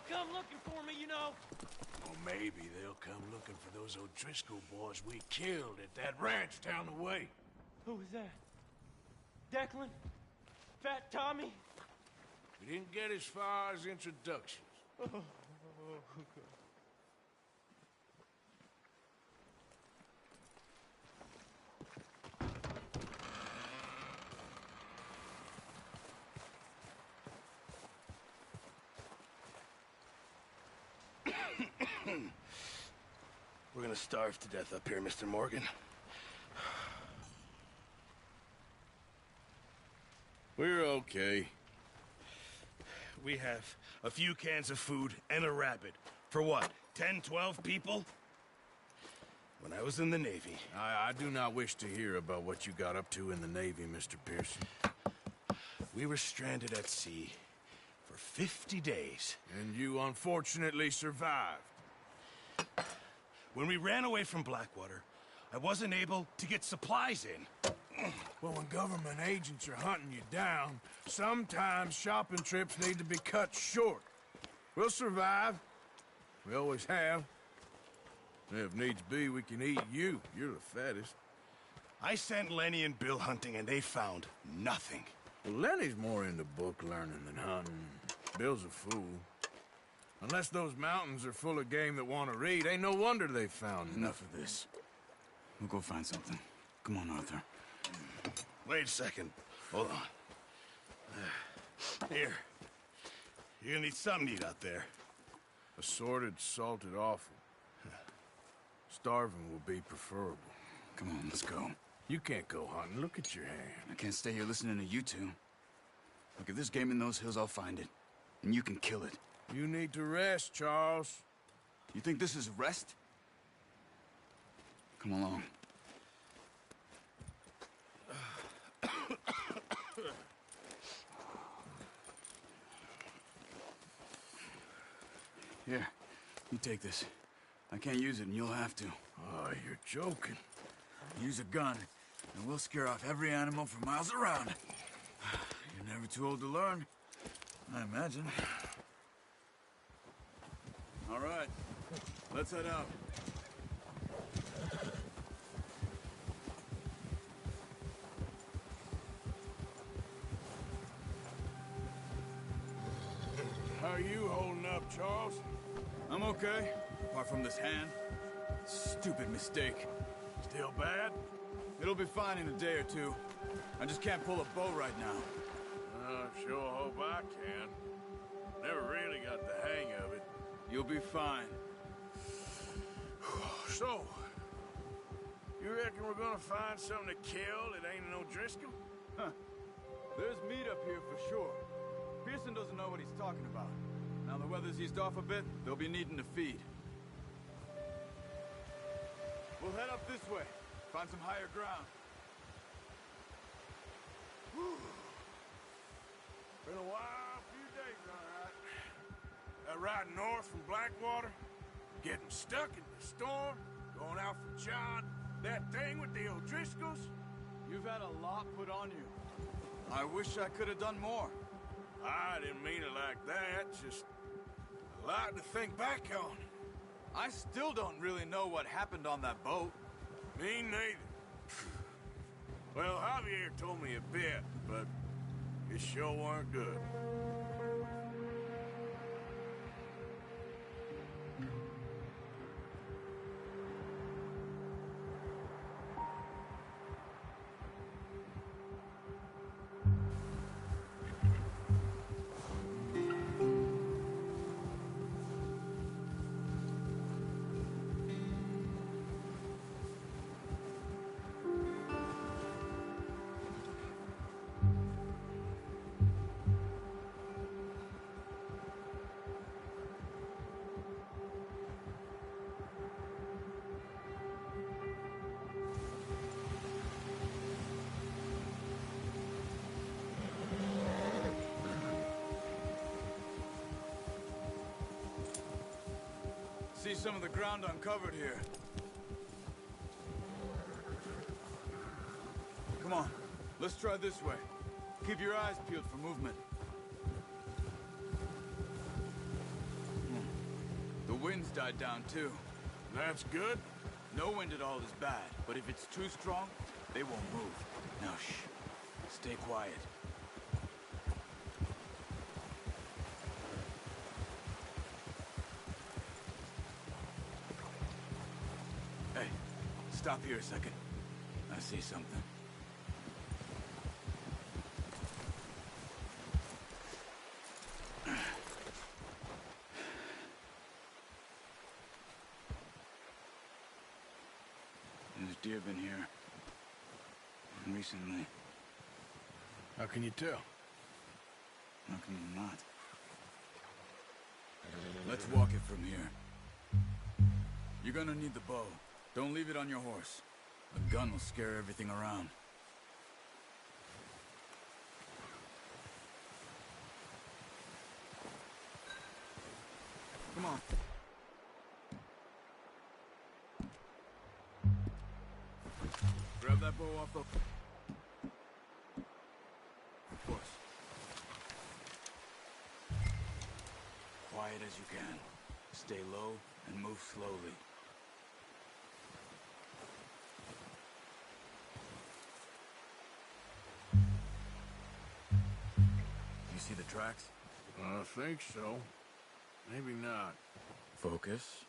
They'll come looking for me, you know. Or maybe they'll come looking for those O'Driscoll boys we killed at that ranch down the way. Who was that? Declan? Fat Tommy? We didn't get as far as introductions. We're gonna starve to death up here, Mr. Morgan. We're okay. We have a few cans of food and a rabbit. For what, 10, 12 people? When I was in the Navy... I do not wish to hear about what you got up to in the Navy, Mr. Pearson. We were stranded at sea for 50 days. And you unfortunately survived. When we ran away from Blackwater, I wasn't able to get supplies in. Well, when government agents are hunting you down, sometimes shopping trips need to be cut short. We'll survive. We always have. If needs be, we can eat you. You're the fattest. I sent Lenny and Bill hunting, and they found nothing. Well, Lenny's more into book learning than hunting. Bill's a fool. Unless those mountains are full of game that want to read, ain't no wonder they found Enough of this. We'll go find something. Come on, Arthur. Wait a second. Hold on. Here. You're gonna need something to eat out there. Assorted, salted offal. Starving will be preferable. Come on, let's go. You can't go hunting. Look at your hand. I can't stay here listening to you two. Look, if there's game in those hills, I'll find it. And you can kill it. You need to rest, Charles. You think this is rest? Come along. Here, you take this. I can't use it, and you'll have to. Oh, you're joking. Use a gun, and we'll scare off every animal for miles around. You're never too old to learn, I imagine. All right, let's head out. How are you holding up, Charles? I'm okay, apart from this hand. Stupid mistake. Still bad? It'll be fine in a day or two. I just can't pull a bow right now. I sure hope I can. Never really got the hang of it. You'll be fine. So, you reckon we're gonna find something to kill that ain't an O'Driscoll? Huh. There's meat up here for sure. Pearson doesn't know what he's talking about. Now the weather's eased off a bit, they'll be needing to feed. We'll head up this way. Find some higher ground. Whew. Been a wild few days, all right. That ride north from Blackwater, getting stuck in the storm, going out for John, that thing with the O'Driscolls. You've had a lot put on you. I wish I could have done more. I didn't mean it like that, just a lot to think back on. I still don't really know what happened on that boat. Me neither. Well, Javier told me a bit, but it sure weren't good. See some of the ground uncovered here. Come on, let's try this way. Keep your eyes peeled for movement. died down too. That's good. No wind at all is bad, but if it's too strong, they won't move. Now shh. Stay quiet. Hey, stop here a second. I see something. There's deer been here. Recently. How can you tell? How can you not? Let's walk it from here. You're gonna need the bow. Don't leave it on your horse. A gun will scare everything around. Come on. Grab that bow off the horse. Quiet as you can. Stay low and move slowly. You see the tracks? I think so. Maybe not. Focus.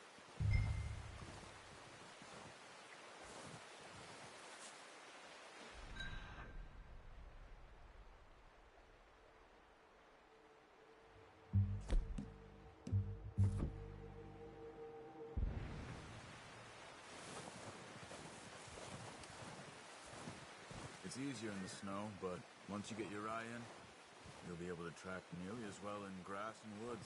It's easier in the snow, but once you get your eye in, you'll be able to track nearly as well in grass and woods.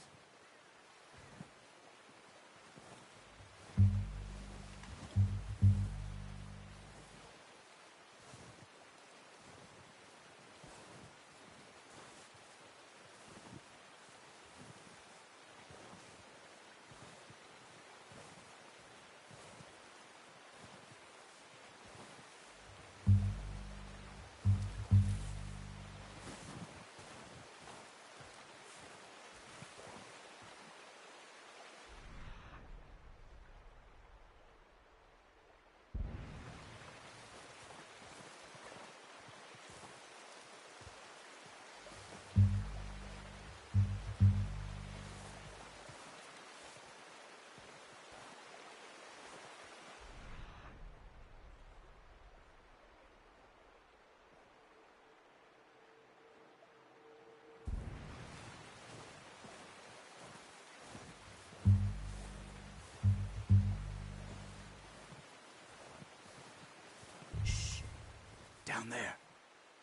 Down there.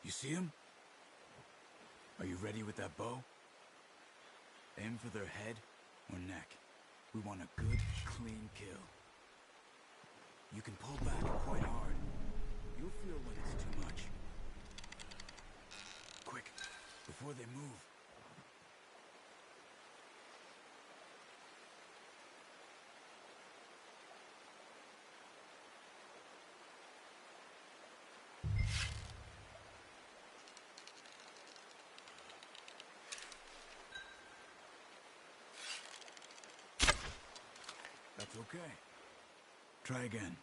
You see him? Are you ready with that bow? Aim for their head or neck. We want a good, clean kill. You can pull back quite hard. You'll feel when it's too much. Quick, before they move. That's okay. Try again.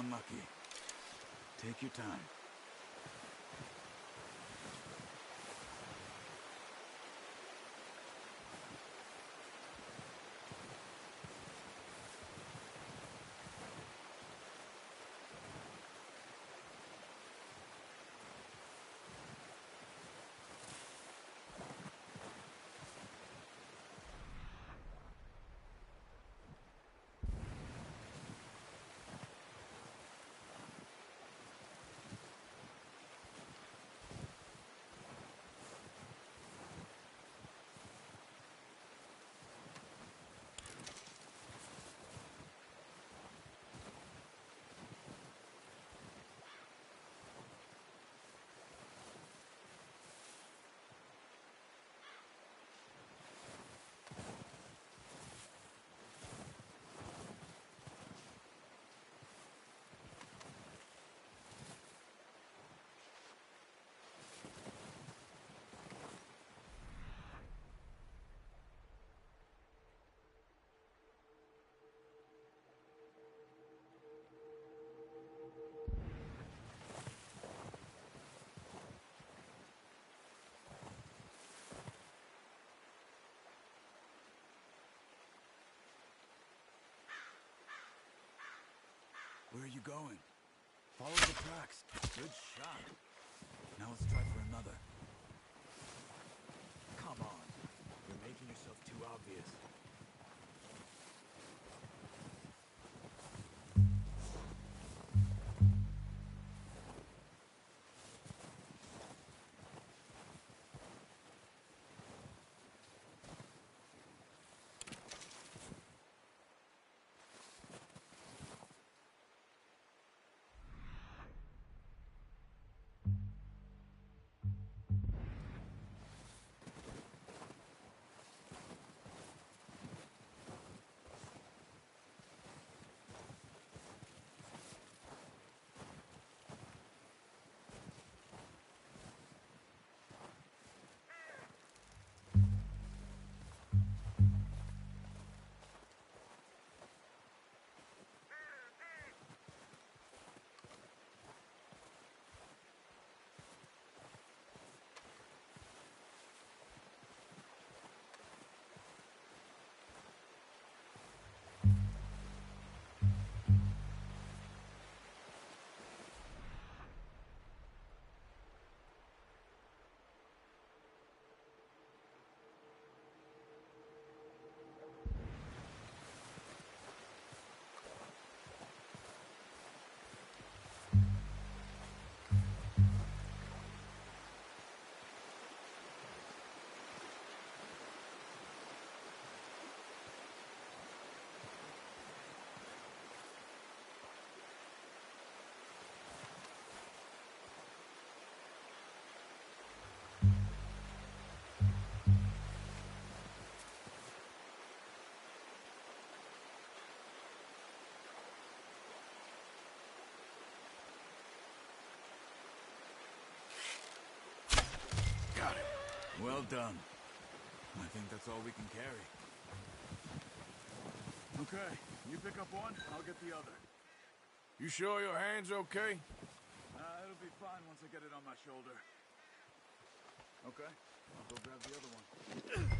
unlucky. Take your time. Where are you going? Follow the tracks. Good shot. Now let's try for another. Come on. You're making yourself too obvious. Well done. I think that's all we can carry. Okay, you pick up one, I'll get the other. You sure your hand's okay? It'll be fine once I get it on my shoulder. Okay, I'll go grab the other one.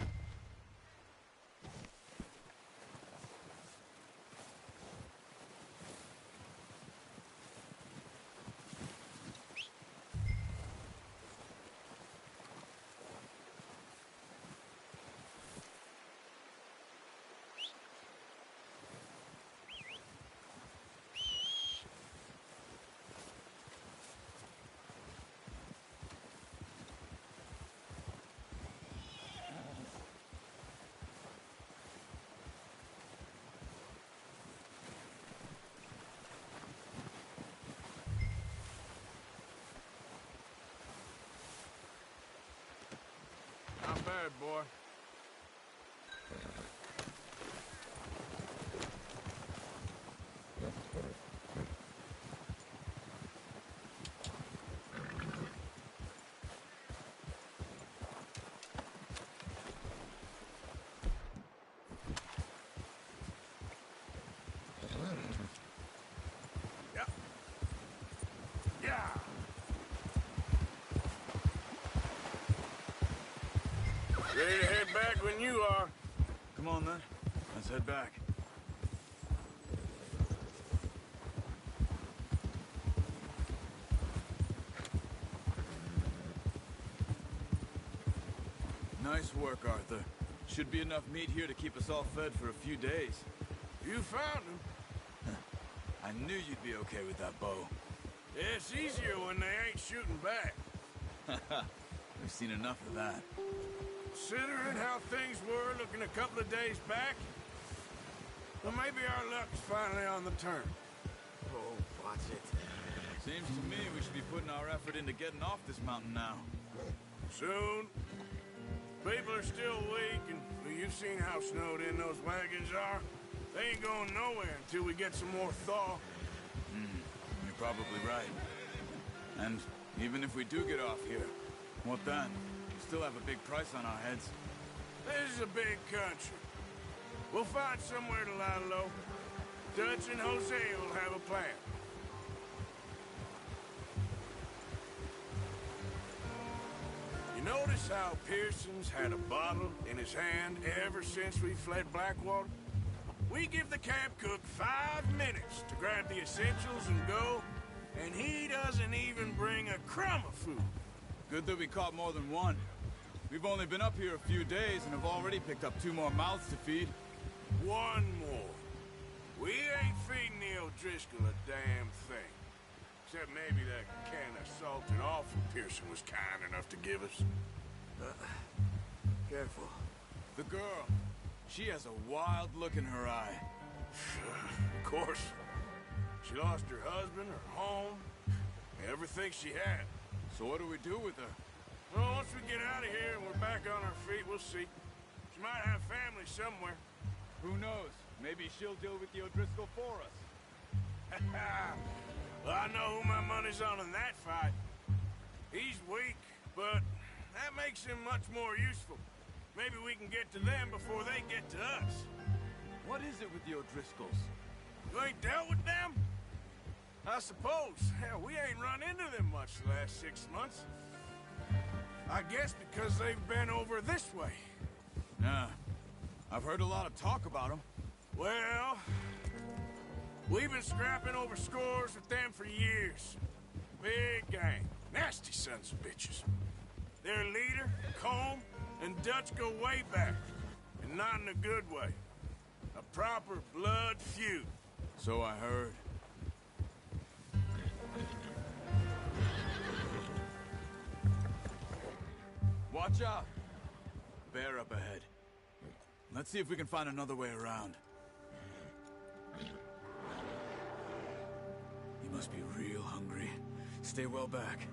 Not bad, boy. Yeah, Ready to head back when you are. Come on, then. Let's head back. Nice work, Arthur. Should be enough meat here to keep us all fed for a few days. You found him. I knew you'd be okay with that bow. Yeah, it's easier when they ain't shooting back. We've seen enough of that. Considering how things were looking a couple of days back, well, maybe our luck's finally on the turn. Oh, watch it. Seems to me we should be putting our effort into getting off this mountain now. Soon. People are still weak, and well, you've seen how snowed in those wagons are. They ain't going nowhere until we get some more thaw. You're probably right. And even if we do get off here, what then? We still have a big price on our heads. This is a big country. We'll find somewhere to lie low. Dutch and Jose will have a plan. You notice how Pearson's had a bottle in his hand ever since we fled Blackwater? We give the camp cook 5 minutes to grab the essentials and go, and he doesn't even bring a crumb of food. Good that we caught more than one. We've only been up here a few days and have already picked up 2 more mouths to feed. One more. We ain't feeding the O'Driscoll a damn thing. Except maybe that can of salted offal Pearson was kind enough to give us. Careful. The girl. She has a wild look in her eye. Of course. She lost her husband, her home, everything she had. So what do we do with her? Well, once we get out of here and we're back on our feet, we'll see. She might have family somewhere. Who knows? Maybe she'll deal with the O'Driscoll for us. Well, I know who my money's on in that fight. He's weak, but that makes him much more useful. Maybe we can get to them before they get to us. What is it with the O'Driscolls? You ain't dealt with them? I suppose. Hell, we ain't run into them much the last 6 months. I guess because they've been over this way. Nah. I've heard a lot of talk about them. Well, we've been scrapping over scores with them for years. Big gang. Nasty sons of bitches. Their leader, Combe, and Dutch go way back. And not in a good way. A proper blood feud. So I heard. Watch out! Bear up ahead. Let's see if we can find another way around. You must be real hungry. Stay well back.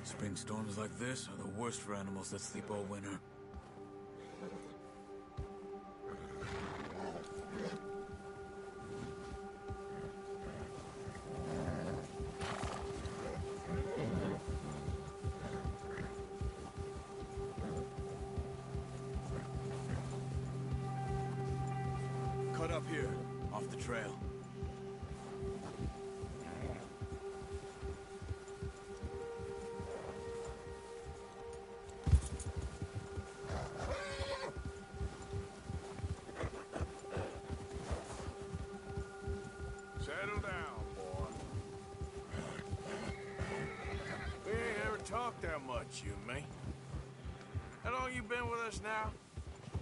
Spring storms like this are the worst for animals that sleep all winter. Cut up here, off the trail. Settle down, boy. We ain't ever talked that much, you and me. How long you been with us now?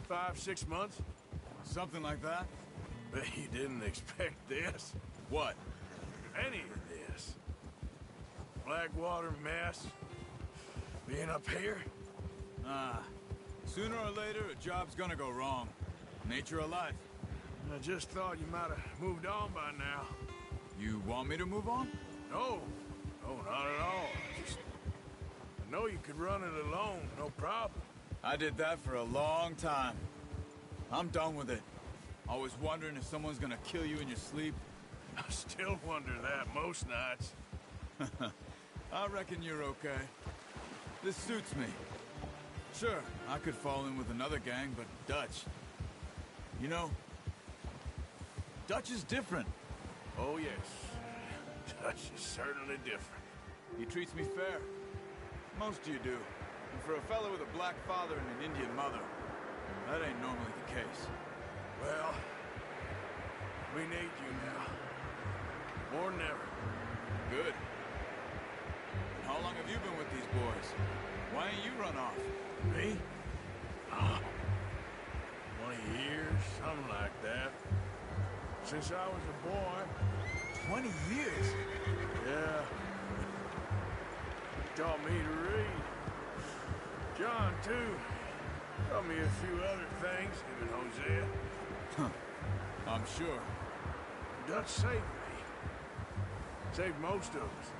5, 6 months? Something like that? Bet you didn't expect this. What? Any of this. Blackwater mess. Being up here. Ah. Sooner or later, a job's gonna go wrong. Nature of life. I just thought you might have moved on by now. You want me to move on? No. No, not at all. I know you could run it alone, no problem. I did that for a long time. I'm done with it. Always wondering if someone's gonna kill you in your sleep. I still wonder that most nights. I reckon you're okay. This suits me. Sure, I could fall in with another gang, but Dutch... You know, Dutch is different. Oh, yes. Dutch is certainly different. He treats me fair. Most of you do. And for a fellow with a black father and an Indian mother, That ain't normally the case. Well, we need you now. More than ever. Good. And how long have you been with these boys? Why ain't you run off? Me? 20 years, something like that. Since I was a boy. 20 years? Yeah. Taught me to read. John, too. Taught me a few other things, him and Hosea. Huh. I'm sure. Dutch saved me. Saved most of us.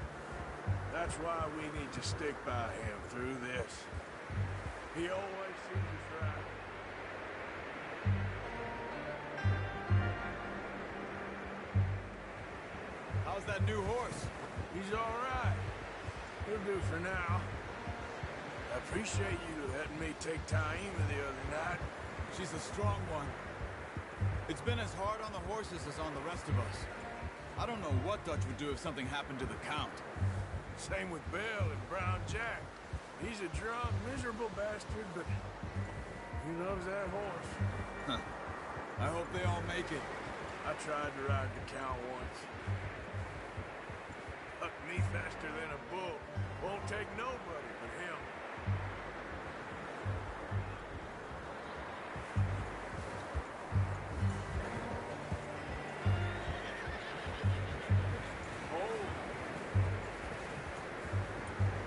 That's why we need to stick by him through this. He always sees us right. How's that new horse? He's all right. He'll do for now. I appreciate you letting me take Taima the other night. She's a strong one. It's been as hard on the horses as on the rest of us. I don't know what Dutch would do if something happened to the Count. Same with Bill and Brown Jack. He's a drunk, miserable bastard, but he loves that horse. Huh. I hope they all make it. I tried to ride the Count once. Hucked me faster than a bull. Won't take nobody but him.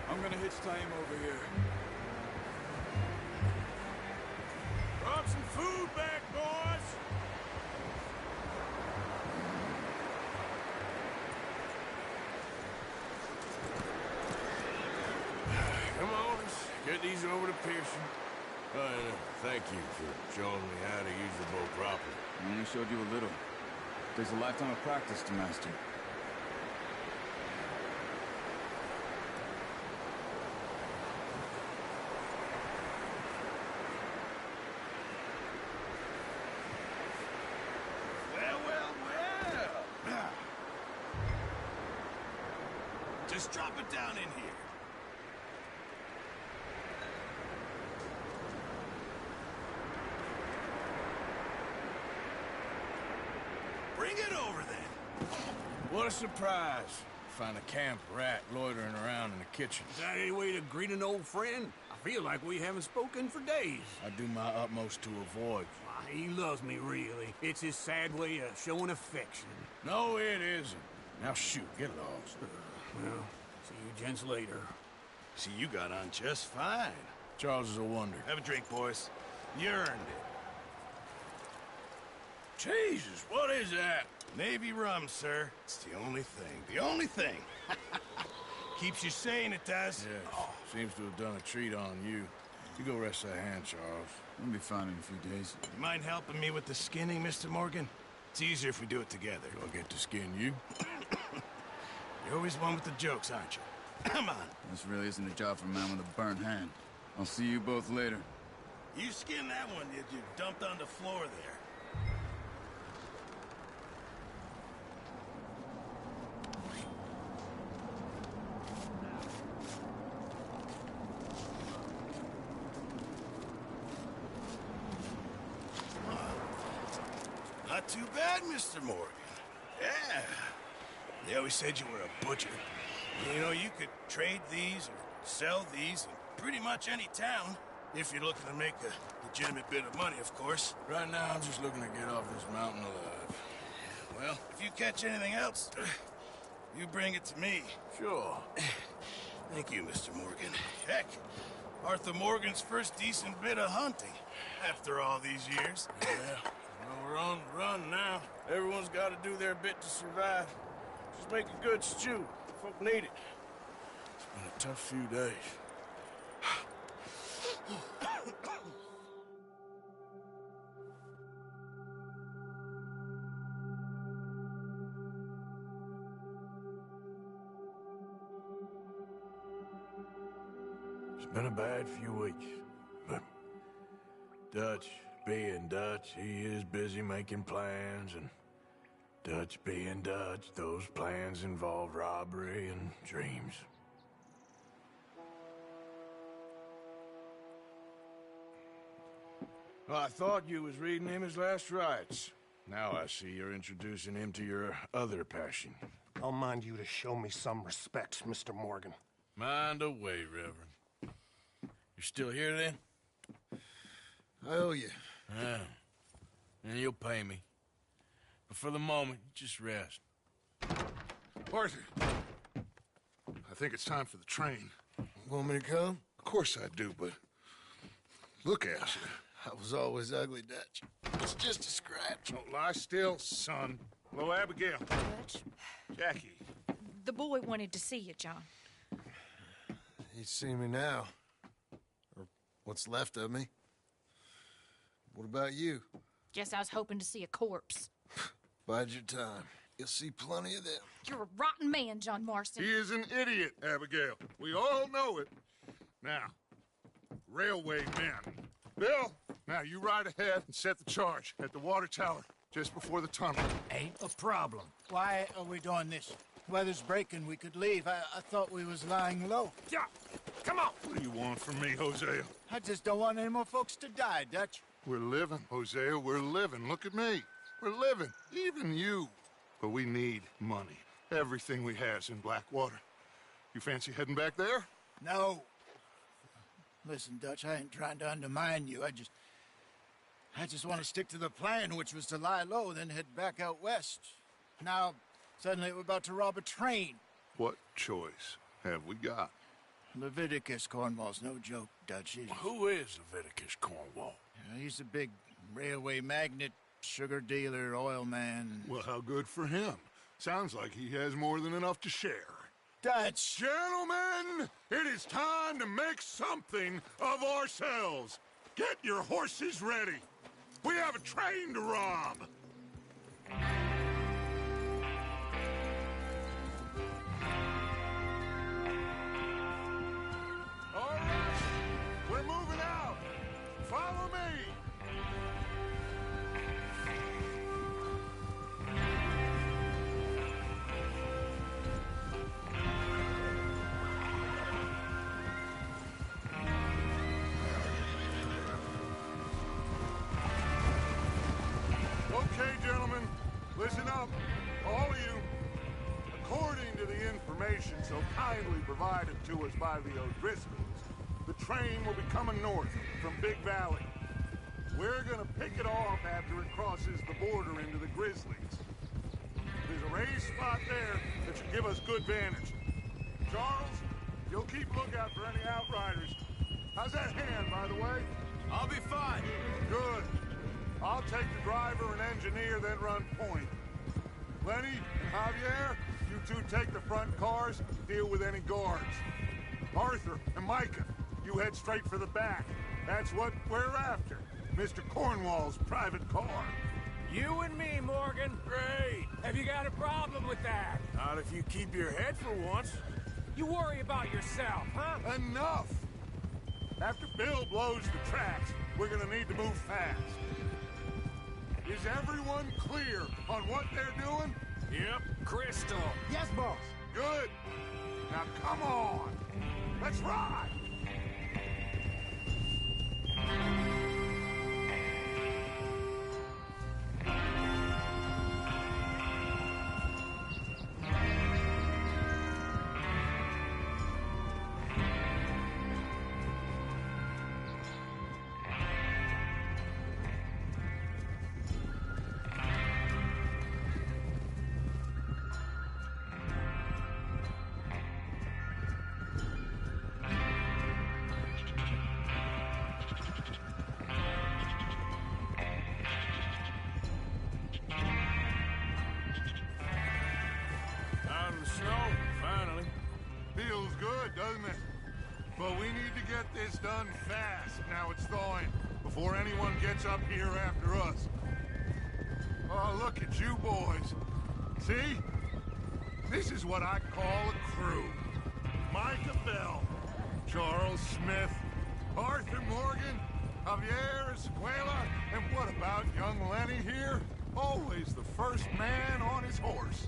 I'm gonna hitch Taima over here. Brought some food back, boys! Come on, let's get these over to Pearson. And thank you for showing me how to use the boat properly. I only showed you a little. Takes a lifetime of practice to master. Well. Just drop it down in here. Bring it over then. What a surprise. Find a camp rat loitering around in the kitchen. Is that any way to greet an old friend? I feel like we haven't spoken for days. I do my utmost to avoid. He loves me, really. It's his sad way of showing affection. No, it isn't. Now shoot, get lost. Well, see you gents later. See, you got on just fine. Charles is a wonder. Have a drink, boys. You earned it. Jesus, what is that? Navy rum, sir. It's the only thing. The only thing. Keeps you sane, it does. Yes, seems to have done a treat on you. You go rest that hand, Charles. We'll be fine in a few days. You mind helping me with the skinning, Mr. Morgan? It's easier if we do it together. Do I get to skin you? You're always one with the jokes, aren't you? Come on. This really isn't a job for a man with a burnt hand. I'll see you both later. You skin that one that you dumped on the floor there. Not too bad, Mr. Morgan. Yeah. They always said you were a butcher. You know, you could trade these or sell these in pretty much any town, if you're looking to make a legitimate bit of money, of course. Right now, I'm just looking to get off this mountain alive. Well, if you catch anything else, you bring it to me. Sure. Thank you, Mr. Morgan. Heck, Arthur Morgan's first decent bit of hunting, after all these years. Yeah. Well, we're on the run now. Everyone's got to do their bit to survive. Just make a good stew. Folk need it. It's been a tough few days. It's been a bad few weeks, but Dutch being Dutch, he is busy making plans, and Dutch being Dutch, those plans involve robbery and dreams. Well, I thought you was reading him his last rites. Now I see you're introducing him to your other passion. I'll mind you to show me some respect, Mr. Morgan. Mind away, Reverend. You're still here, then? I owe you. Yeah. And you'll pay me. But for the moment, just rest. Arthur, I think it's time for the train. Want me to come? Of course I do, but look at you. I was always ugly, Dutch. It's just a scratch. Don't lie still, son. Hello, Abigail. Dutch, Jackie. the boy wanted to see you, John. He's seen me now. Or what's left of me. What about you? Guess I was hoping to see a corpse. Bide your time. You'll see plenty of them. You're a rotten man, John Marston. He is an idiot, Abigail. We all know it. Now, railway men. Bill, now you ride ahead and set the charge at the water tower just before the tunnel. Ain't a problem. Why are we doing this? Weather's breaking. We could leave. I thought we was lying low. Yeah, come on. What do you want from me, Hosea? I just don't want any more folks to die, Dutch. We're living, Hosea. We're living. Look at me. We're living. Even you. But we need money. Everything we has in Blackwater. You fancy heading back there? No. Listen, Dutch, I ain't trying to undermine you. I just want to stick to the plan, which was to lie low, then head back out west. Now, suddenly we're about to rob a train. What choice have we got? Leviticus Cornwall's no joke, Dutch. Who is Leviticus Cornwall? He's a big railway magnate, sugar dealer, oil man. Well, how good for him. Sounds like he has more than enough to share. Dutch! Gentlemen, it is time to make something of ourselves. Get your horses ready. We have a train to rob. All right, we're moving out. Follow me. Okay, gentlemen, listen up, all of you. According to the information so kindly provided to us by the O'Driscolls, the train will be coming north from Big Valley. We're gonna pick it off after it crosses the border into the Grizzlies. There's a raised spot there that should give us good vantage. Charles, you'll keep lookout for any outriders. How's that hand, by the way? I'll be fine. Good. I'll take the driver and engineer, then run point. Lenny and Javier, you two take the front cars, deal with any guards. Arthur and Micah, you head straight for the back. That's what we're after. Mr. Cornwall's private car. You and me, Morgan. Great. Have you got a problem with that? Not if you keep your head for once. You worry about yourself, huh? Enough! After Bill blows the tracks, we're gonna need to move fast. Is everyone clear on what they're doing? Yep. Crystal. Yes, boss. Good. Now come on. Let's ride. Out of the snow, finally. Feels good, doesn't it? But we need to get this done fast, now it's thawing, before anyone gets up here after us. Oh, look at you boys. See? This is what I call a crew. Micah Bell, Charles Smith, Arthur Morgan, Javier Escuela, and what about young Lenny here? Always the first man on his horse.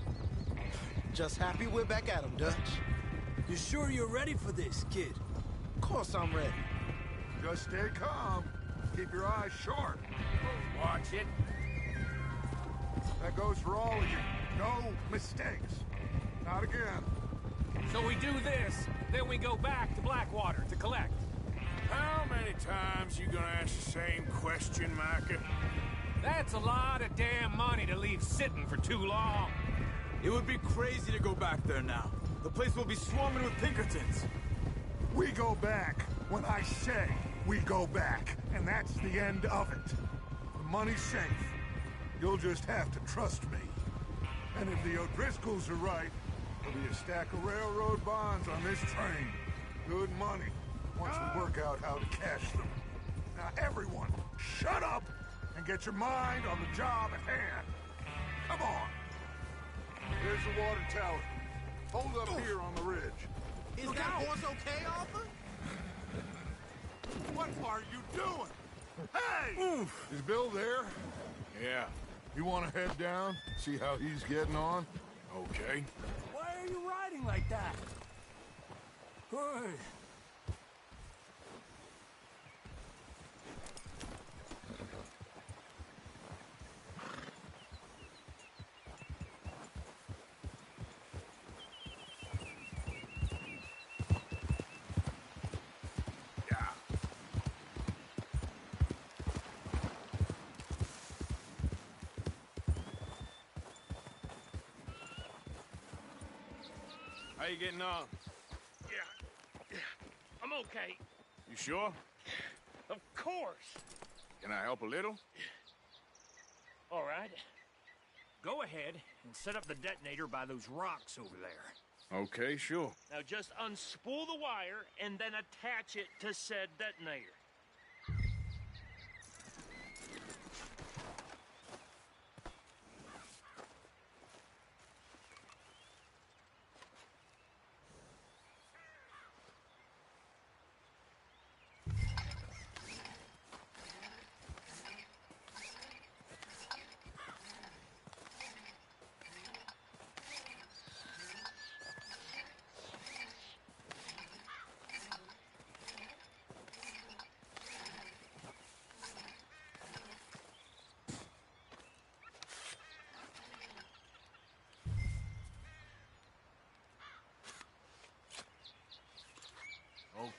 Just happy we're back at 'em, Dutch. You sure you're ready for this, kid? Of course I'm ready. Just stay calm. Keep your eyes sharp. Watch it. That goes for all of you. No mistakes. Not again. So we do this, then we go back to Blackwater to collect. How many times you gonna ask the same question, Micah? That's a lot of damn money to leave sitting for too long. It would be crazy to go back there now. The place will be swarming with Pinkertons. We go back when I say we go back, and that's the end of it. The money's safe. You'll just have to trust me. And if the O'Driscolls are right, there'll be a stack of railroad bonds on this train. Good money, once we work out how to cash them. Now everyone, shut up and get your mind on the job at hand. Come on. There's the water tower. Hold up here on the ridge. Is that horse okay, Arthur? What are you doing? Hey! Oof. Is Bill there? Yeah. You want to head down, see how he's getting on? Okay. Why are you riding like that? Hey. How you getting on? Yeah, I'm okay. You sure? Of course. Can I help a little? All right. Go ahead and set up the detonator by those rocks over there. Okay, sure. Now just unspool the wire and then attach it to said detonator.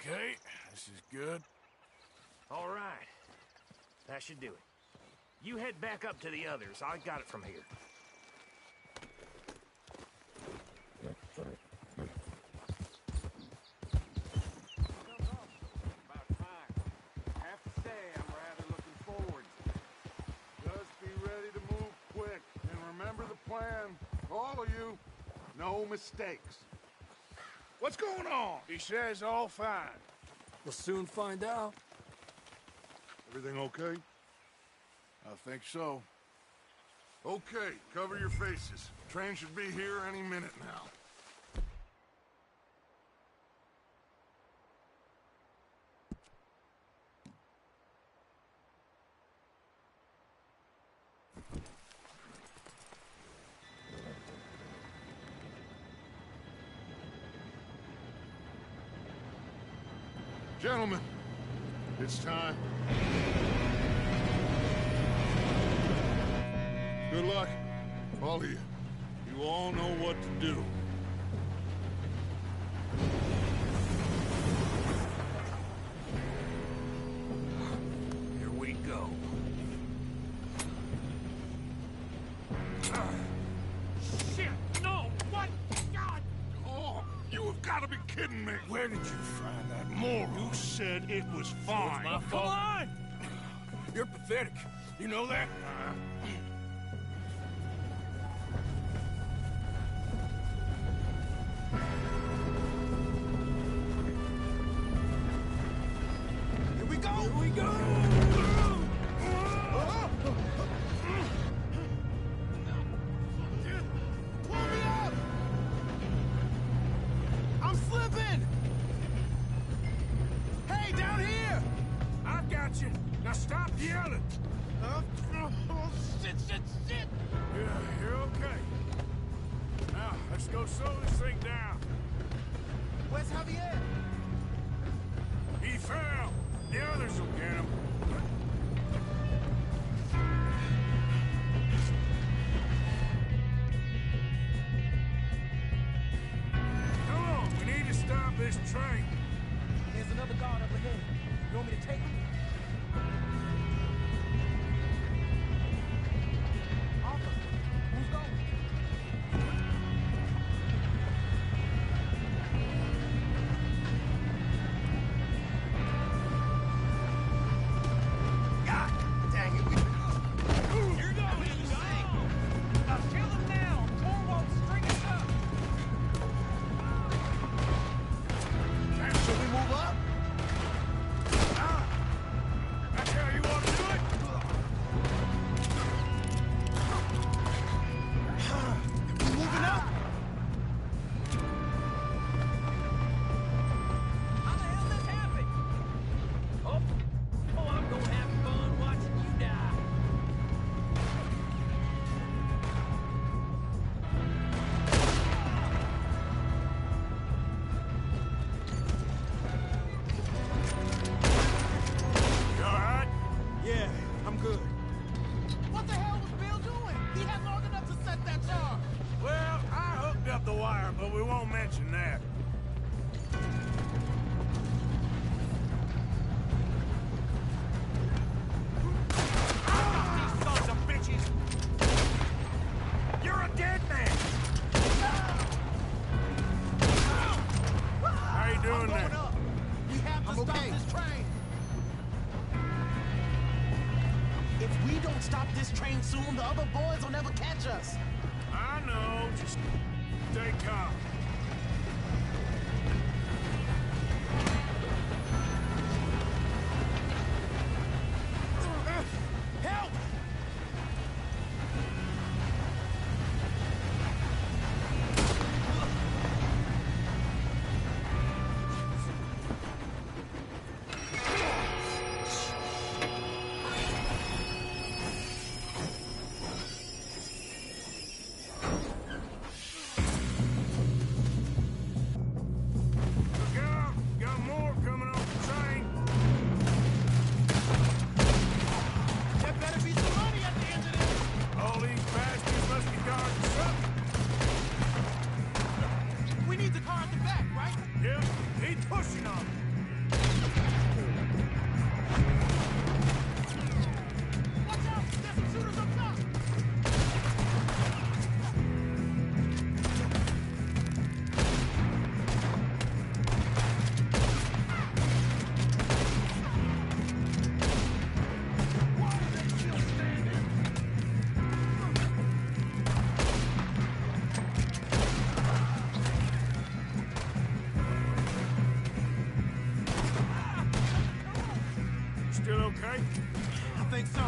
Okay, this is good. All right. That should do it. You head back up to the others. I got it from here. About time. I have to say, I'm rather looking forward. Just be ready to move quick. And remember the plan. All of you, no mistakes. What's going on? He says all fine. We'll soon find out. Everything okay? I think so. Okay, cover your faces. Train should be here any minute now. Gentlemen, it's time. Good luck, all of you. You all know what to do. Here we go. Shit! No! What? God! Oh, you have got to be kidding me. Where did you find that moron? You said it was fine. My fault. Come on! You're pathetic. You know that? Here we go! Here we go! Pull me up! I'm slipping! Hey, down here! I got you. Now stop yelling. Shit, shit, shit! Yeah, you're okay. Now, let's go slow this thing down. Where's Javier? He fell. The others will get him. fire, but we won't mention that. These sons of bitches! You're a dead man! How you doing there? We have to stop this train. If we don't stop this train soon, the other boys will never catch us. I know, just stay calm. Help! Look out! Got more coming off the train. There better be some money at the end of this. All these bastards must be guarding something. We need the car at the back, right? Yeah, keep pushing on. Watch out! There's some shooters up top! Why are they still standing? Still okay? I think so.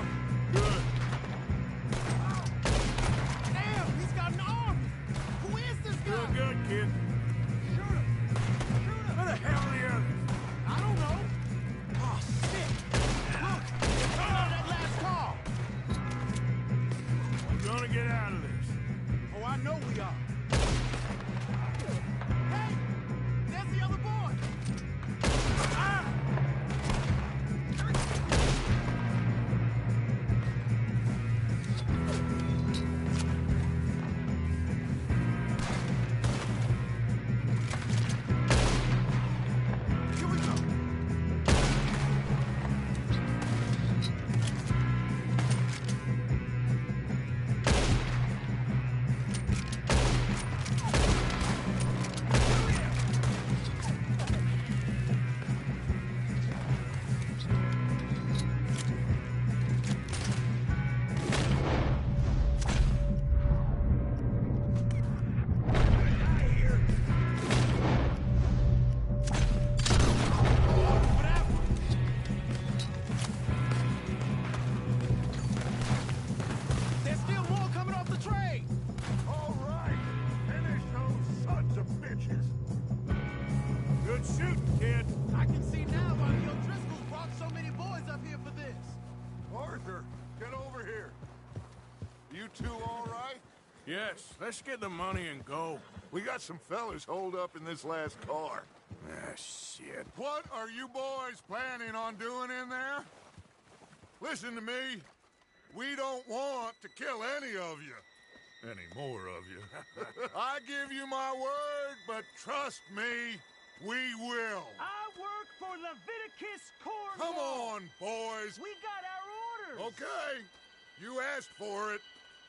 Good. Damn, he's got an arm! Who is this guy? Doing good, kid. Shoot him! Shoot him! Where the hell are the others? I don't know. Oh, shit! Look! They're coming out of that last car! We're gonna get out of this. Oh, I know we are. Hey! There's the other boy! Ah! Here we go. There's still more coming off the train! All right. Finish those sons of bitches. Good shooting, kid. I can see now why the O'Driscolls brought so many boys up here for this. Arthur, get over here. You two all right? Yes, let's get the money and go. We got some fellas holed up in this last car. Ah, shit. What are you boys planning on doing in there? Listen to me. We don't want to kill any of you. Any more of you. I give you my word, but trust me, we will. I work for Leviticus Corps. Come on, boys. We got our orders. Okay. You asked for it.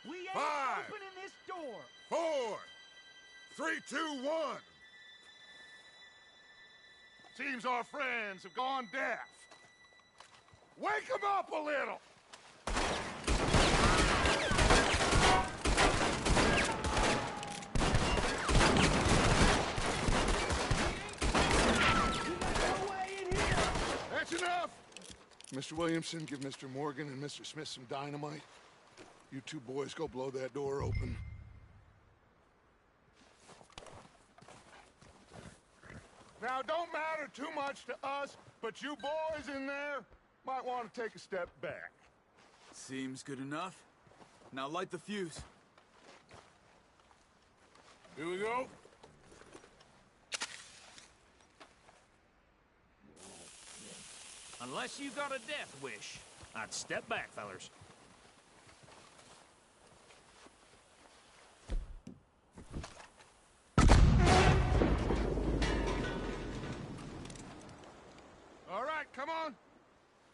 We ain't 5, opening this door. 4, 3, 2, 1. Seems our friends have gone deaf. Wake them up a little. That's enough. Mr. Williamson, give Mr. Morgan and Mr. Smith some dynamite. You two boys go blow that door open. Now, don't matter too much to us, but you boys in there might want to take a step back. Seems good enough. Now light the fuse. Here we go. Unless you got a death wish, I'd step back, fellers.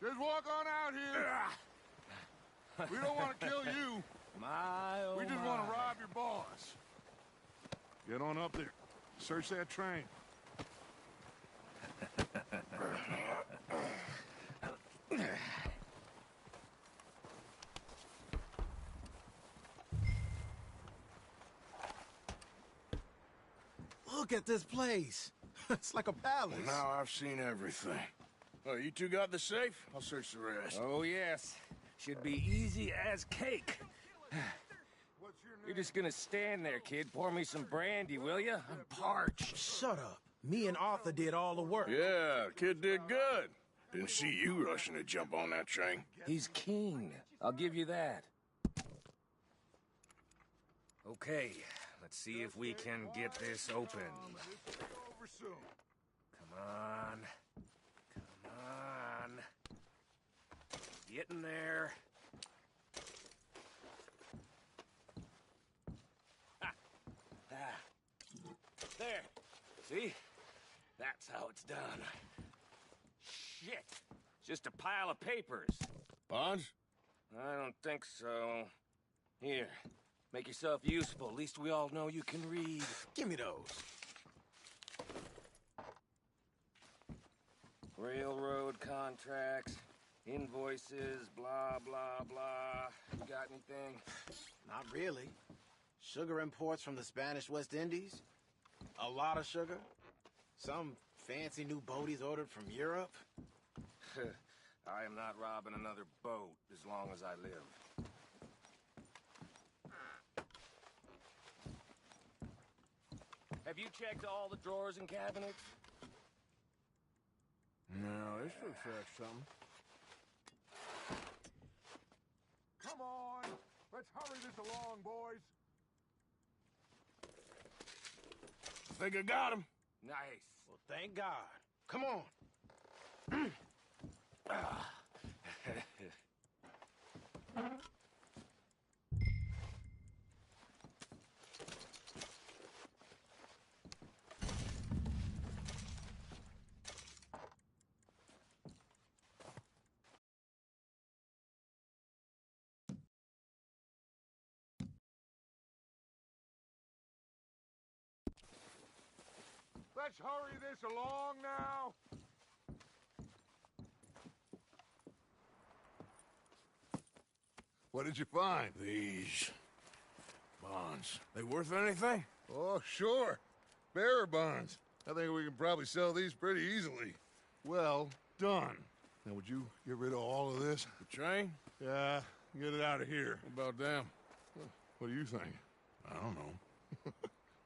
Just walk on out here. We don't want to kill you. We just want to rob your boss. Get on up there. Search that train. Look at this place. It's like a palace. Well, now I've seen everything. Oh, you two got the safe? I'll search the rest. Oh, yes. Should be easy as cake. You're just gonna stand there, kid. Pour me some brandy, will you? I'm parched. Shut up. Me and Arthur did all the work. Yeah, the kid did good. Didn't see you rushing to jump on that train. He's keen. I'll give you that. Okay, let's see if we can get this open. Come on. Come on. Get in there. There. See? That's how it's done. Shit. It's just a pile of papers. Bonds? I don't think so. Here. Make yourself useful. At least we all know you can read. Give me those. Railroad contracts, invoices, blah, blah, blah. You got anything? Not really. Sugar imports from the Spanish West Indies. A lot of sugar. Some fancy new boat he's ordered from Europe. I am not robbing another boat as long as I live. Have you checked all the drawers and cabinets? No, this looks like something. Come on. Let's hurry this along, boys. I think I got him. Nice. Well, thank God. Come on. Let's hurry this along now. What did you find? These bonds. They worth anything? Oh, sure. Bearer bonds. I think we can probably sell these pretty easily. Well done. Now, would you get rid of all of this? The train? Yeah, get it out of here. What about them? What do you think? I don't know.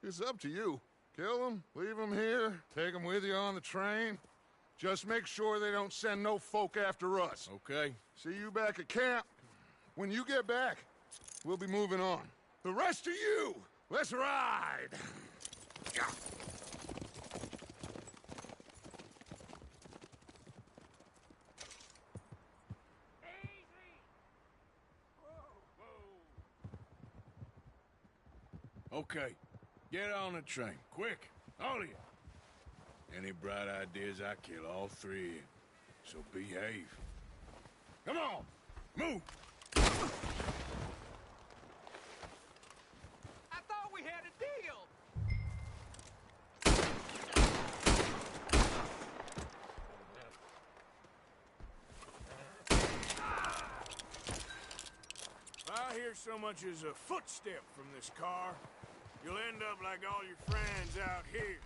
It's up to you. Kill them, leave them here, take them with you on the train. Just make sure they don't send no folk after us. Okay. See you back at camp. When you get back, we'll be moving on. The rest of you, let's ride! Okay. Get on the train. Quick. All of you. Any bright ideas, I kill all three of you. So behave. Come on! Move! I thought we had a deal. If I hear so much as a footstep from this car, you'll end up like all your friends out here.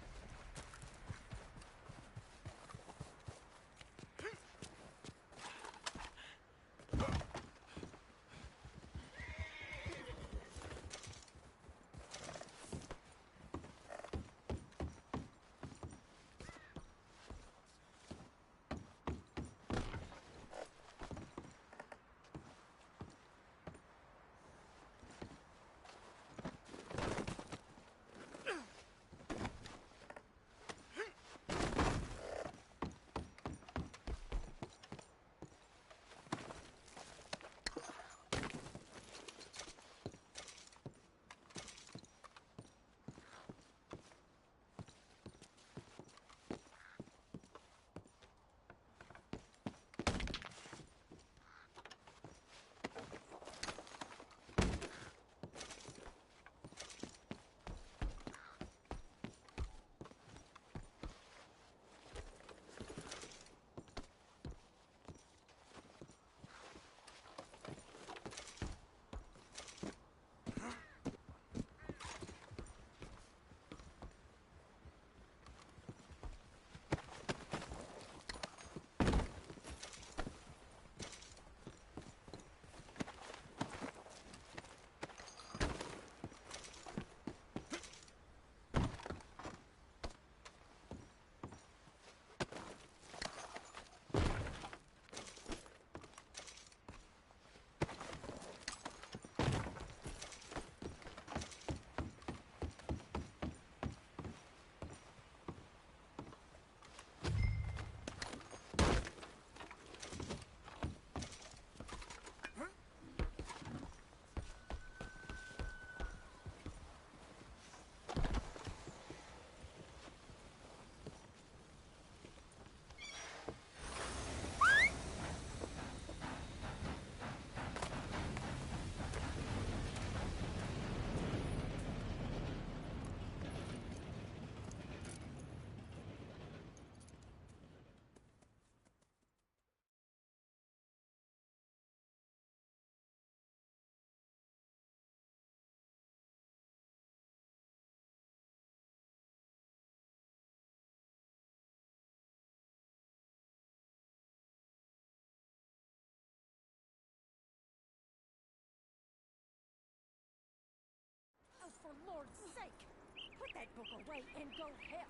book away and go help.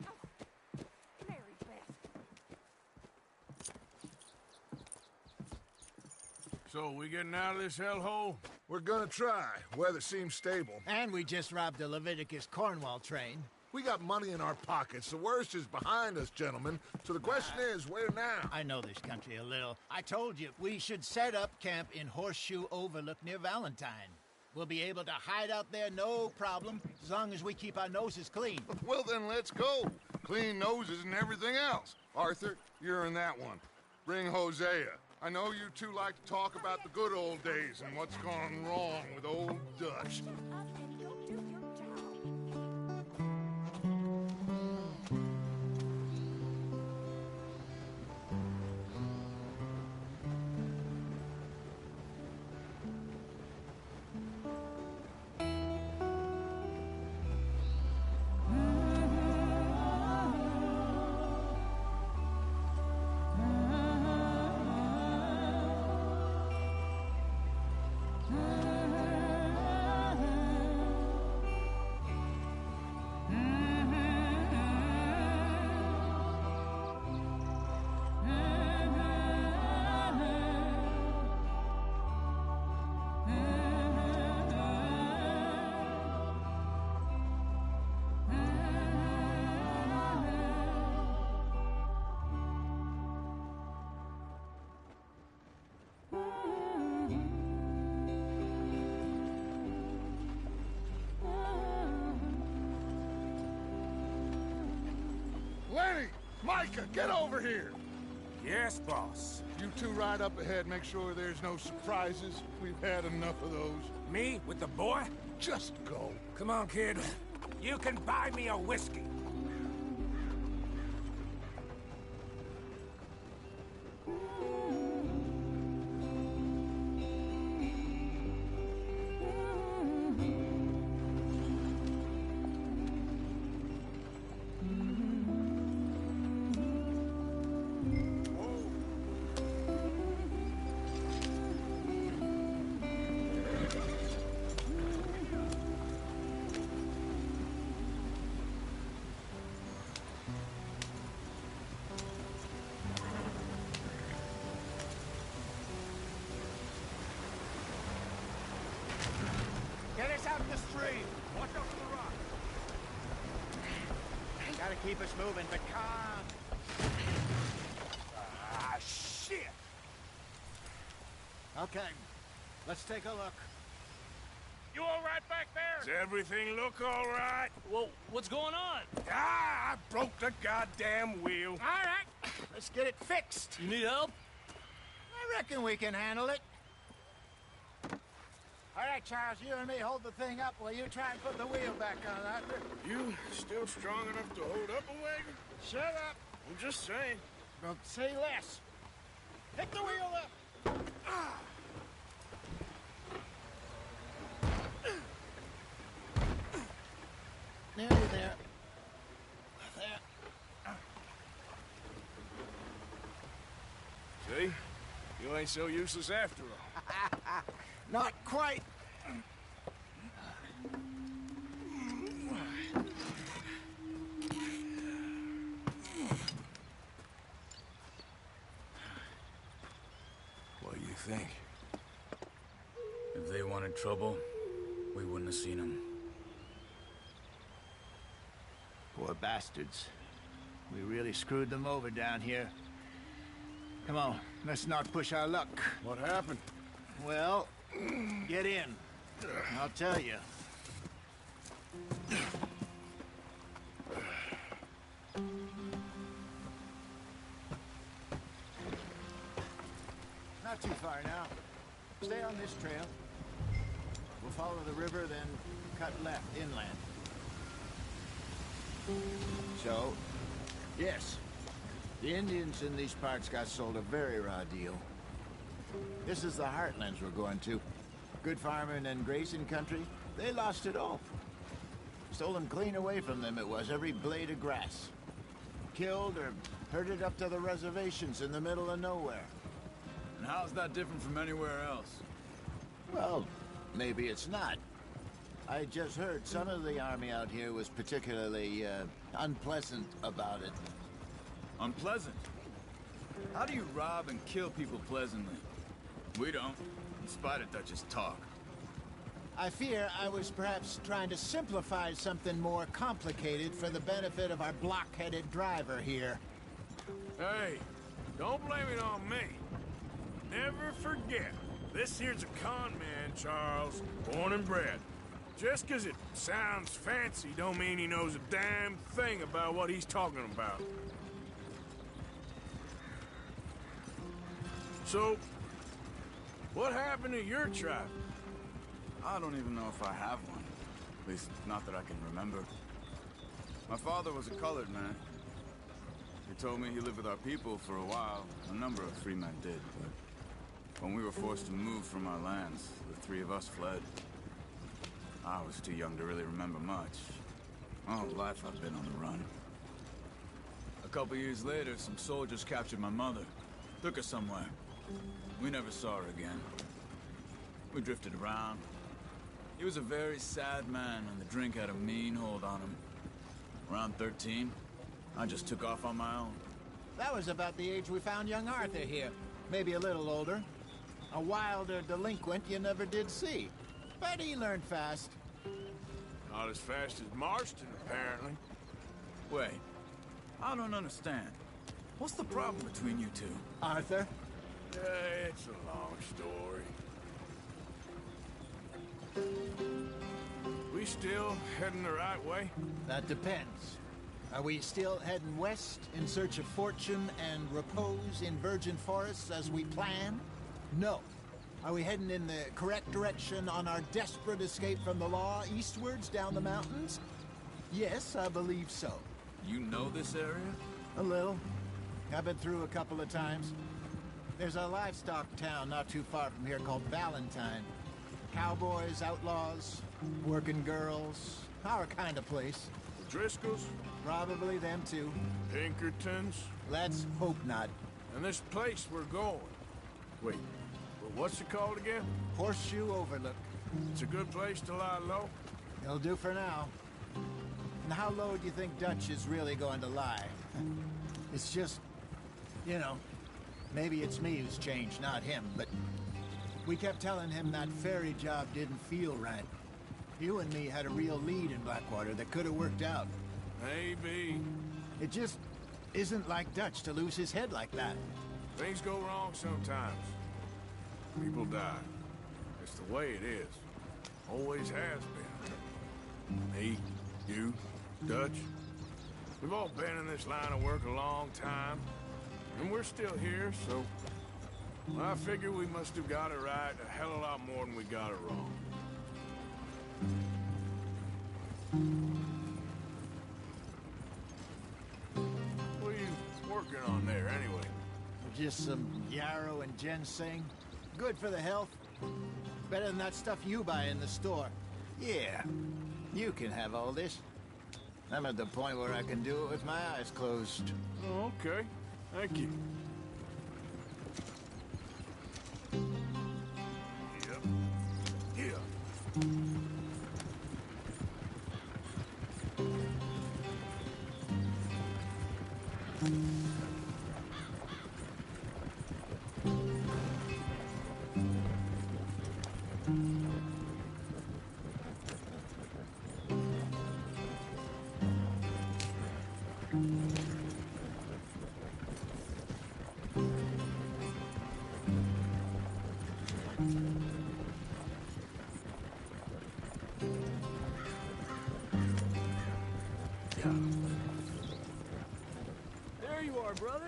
Oh, Mary Beth. So, we getting out of this hellhole? We're gonna try. Weather seems stable. And we just robbed a Leviticus Cornwall train. We got money in our pockets. The worst is behind us, gentlemen. So the question is, where now? I know this country a little. I told you, we should set up camp in Horseshoe Overlook near Valentine. We'll be able to hide out there, no problem, as long as we keep our noses clean. Well, then let's go. Clean noses and everything else. Arthur, you're in that one. Bring Hosea. I know you two like to talk about the good old days and what's gone wrong with old Dutch. Lenny! Micah, get over here! Yes, boss. You two ride up ahead, make sure there's no surprises. We've had enough of those. Me with the boy? Just go. Come on, kid. You can buy me a whiskey. Get us out in the stream. Watch out for the rock. Gotta keep us moving, but calm. Ah, shit! Okay, let's take a look. You all right back there? Does everything look all right? Well, what's going on? Ah, I broke the goddamn wheel. All right, let's get it fixed. You need help? I reckon we can handle it. All right, Charles, you and me hold the thing up while you try and put the wheel back on, Arthur. You still strong enough to hold up a wagon? Shut up. I'm just saying. Don't say less. Pick the wheel up. Ah. Nearly there. There. See? You ain't so useless after all. Not quite. What do you think? If they wanted trouble, we wouldn't have seen them. Poor bastards. We really screwed them over down here. Come on, let's not push our luck. What happened? Well, get in. I'll tell you. Not too far now. Stay on this trail. We'll follow the river, then cut left inland. So, yes, the Indians in these parts got sold a very raw deal. This is the heartlands we're going to. Good farming and grazing country, they lost it all. Stolen clean away from them it was, every blade of grass. Killed or herded up to the reservations in the middle of nowhere. And how's that different from anywhere else? Well, maybe it's not. I just heard some of the army out here was particularly, unpleasant about it. Unpleasant? How do you rob and kill people pleasantly? We don't, in spite of Dutch's talk. I fear I was perhaps trying to simplify something more complicated for the benefit of our block-headed driver here. Hey, don't blame it on me. Never forget, this here's a con man, Charles, born and bred. Just 'cause it sounds fancy don't mean he knows a damn thing about what he's talking about. So, what happened to your tribe? I don't even know if I have one. At least, not that I can remember. My father was a colored man. He told me he lived with our people for a while. A number of free men did, but when we were forced to move from our lands, the three of us fled. I was too young to really remember much. My whole life I've been on the run. A couple years later, some soldiers captured my mother. Took her somewhere. We never saw her again. We drifted around. He was a very sad man, and the drink had a mean hold on him. Around 13, I just took off on my own. That was about the age we found young Arthur here. Maybe a little older. A wilder delinquent you never did see. But he learned fast. Not as fast as Marston, apparently. Wait, I don't understand. What's the problem between you two? Arthur? It's a long story. We still heading the right way? That depends. Are we still heading west in search of fortune and repose in virgin forests as we planned? No. Are we heading in the correct direction on our desperate escape from the law eastwards down the mountains? Yes, I believe so. You know this area? A little. I've been through a couple of times. There's a livestock town not too far from here called Valentine. Cowboys, outlaws, working girls, our kind of place. The Driscolls? Probably them too. Pinkertons? Let's hope not. And this place we're going. Wait, well, what's it called again? Horseshoe Overlook. It's a good place to lie low? It'll do for now. And how low do you think Dutch is really going to lie? It's just, you know, maybe it's me who's changed, not him, but we kept telling him that ferry job didn't feel right. You and me had a real lead in Blackwater that could have worked out. Maybe. It just isn't like Dutch to lose his head like that. Things go wrong sometimes. People die. It's the way it is. Always has been. Me, you, Dutch. We've all been in this line of work a long time. And we're still here, so I figure we must have got it right a hell of a lot more than we got it wrong. What are you working on there, anyway? Just some yarrow and ginseng. Good for the health. Better than that stuff you buy in the store. Yeah, you can have all this. I'm at the point where I can do it with my eyes closed. Oh, okay. Thank you. Yep. Yeah. There you are, brother.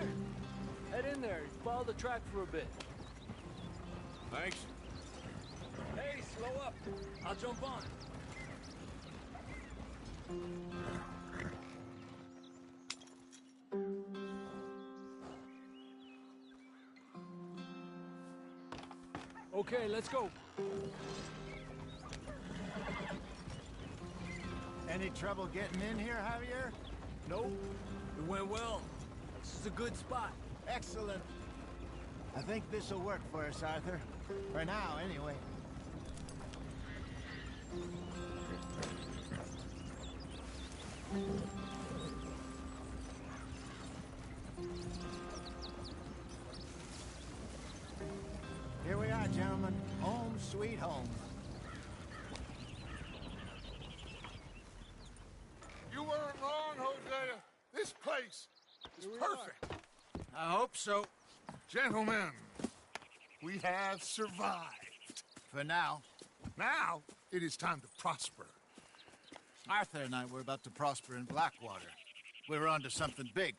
Head in there. Follow the track for a bit. Thanks. Hey, slow up. I'll jump on. Okay, let's go. Any trouble getting in here, Javier? Nope. It went well. This is a good spot. Excellent. I think this'll work for us, Arthur. For now, anyway. Here we are, gentlemen. Home sweet home. You weren't wrong, Hosea. This place is perfect. I hope so. Gentlemen, we have survived. For now. Now, it is time to prosper. Arthur and I were about to prosper in Blackwater. We were onto something big.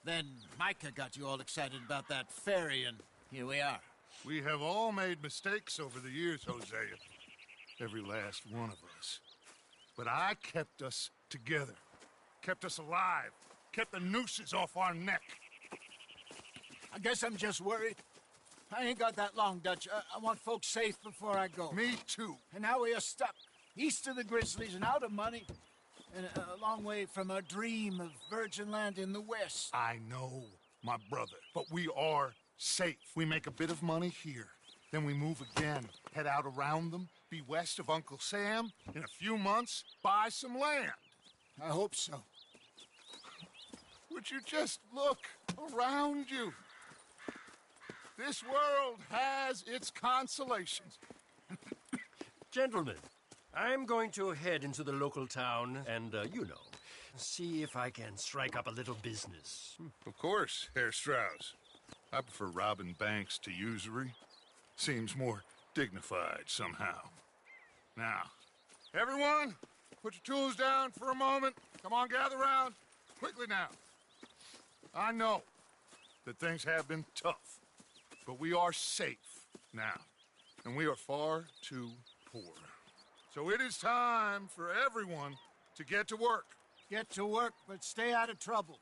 Then Micah got you all excited about that ferry, and here we are. We have all made mistakes over the years, Hosea. Every last one of us. But I kept us together. Kept us alive. Kept the nooses off our neck. I guess I'm just worried. I ain't got that long, Dutch. I want folks safe before I go. Me too. And now we are stuck. East of the Grizzlies and out of money. And a long way from a dream of virgin land in the west. I know, my brother. But we are safe. We make a bit of money here. Then we move again. Head out around them. Be west of Uncle Sam. In a few months, buy some land. I hope so. Would you just look around you? This world has its consolations. Gentlemen, I'm going to head into the local town and, see if I can strike up a little business. Of course, Herr Strauss. I prefer robbing banks to usury. Seems more dignified somehow. Now, everyone, put your tools down for a moment. Come on, gather round. Quickly now. I know that things have been tough, but we are safe now, and we are far too poor. So it is time for everyone to get to work. Get to work, but stay out of trouble.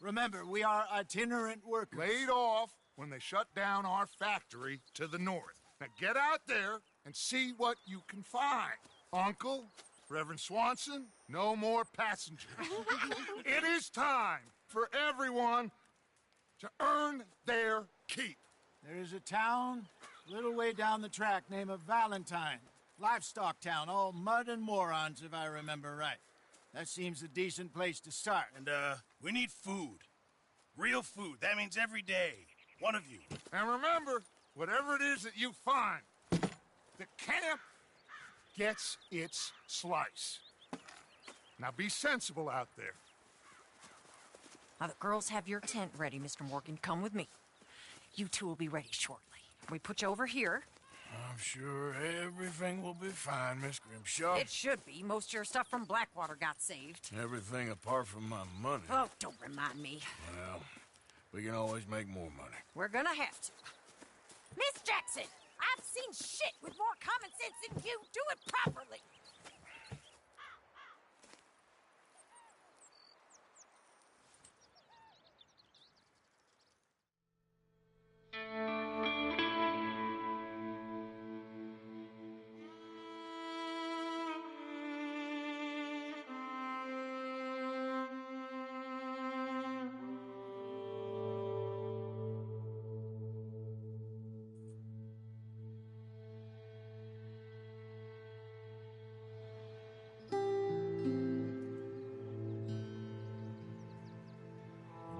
Remember, we are itinerant workers. Laid off when they shut down our factory to the north. Now get out there and see what you can find. Uncle, Reverend Swanson, no more passengers. It is time for everyone to earn their keep. There is a town a little way down the track named Valentine. Livestock town, all mud and morons, if I remember right. That seems a decent place to start. And, we need food. Real food. That means every day. One of you. And remember, whatever it is that you find, the camp gets its slice. Now be sensible out there. Now, the girls have your tent ready, Mr. Morgan. Come with me. You two will be ready shortly. We put you over here. I'm sure everything will be fine, Miss Grimshaw. It should be. Most of your stuff from Blackwater got saved. Everything apart from my money. Oh, don't remind me. Well, we can always make more money. We're gonna have to. Miss Jackson, I've seen shit with more common sense than you. Do it properly.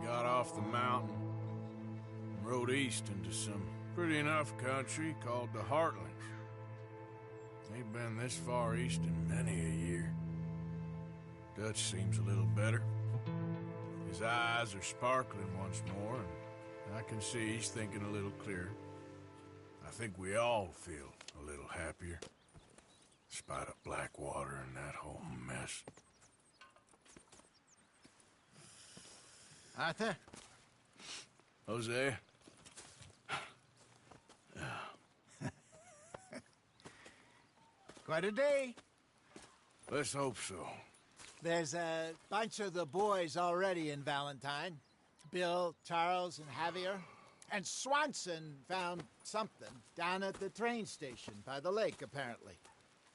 Got off the mountain and rode east into some pretty enough country called the Heartlands. Ain't been this far east in many a year. Dutch seems a little better. His eyes are sparkling once more, and I can see he's thinking a little clearer. I think we all feel a little happier, in spite of Blackwater and that whole mess. Arthur? Jose? Quite a day. Let's hope so. There's a bunch of the boys already in Valentine. Bill, Charles, and Javier. And Swanson found something down at the train station by the lake, apparently.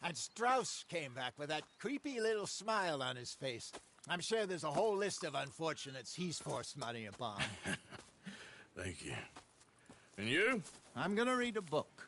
And Strauss came back with that creepy little smile on his face. I'm sure there's a whole list of unfortunates he's forced money upon. Thank you. And you? I'm gonna read a book.